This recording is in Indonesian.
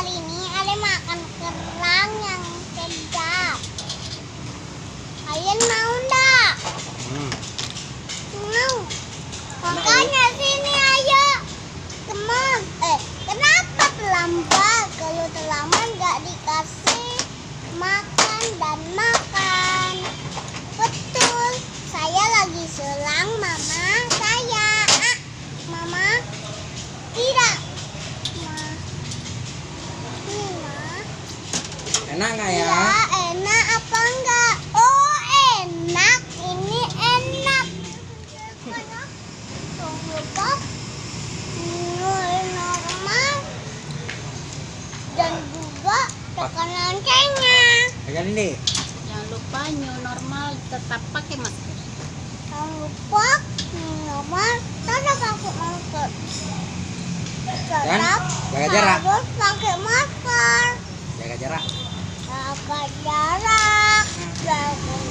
kali ini ada makan kerang yang sedap. Kalian mau enggak? Mau. Makanya sini ayo. Come on. Kenapa terlambat? Kalau terlambat nggak dikasih makan dan makan. Betul. Saya lagi selang mama saya. Mama. Tidak. Enak nggak ya? Ya, enak apa enggak? Oh, enak. Ini enak. Tunggu lupa normal dan juga tekan loncengnya. Pegang ini. Jangan lupa new normal tetap pakai masker. Jangan lupa normal tetap pakai masker. Tetap jaga jarak. harus pakai masker. Jaga jarak. Jaga jarak. Jaga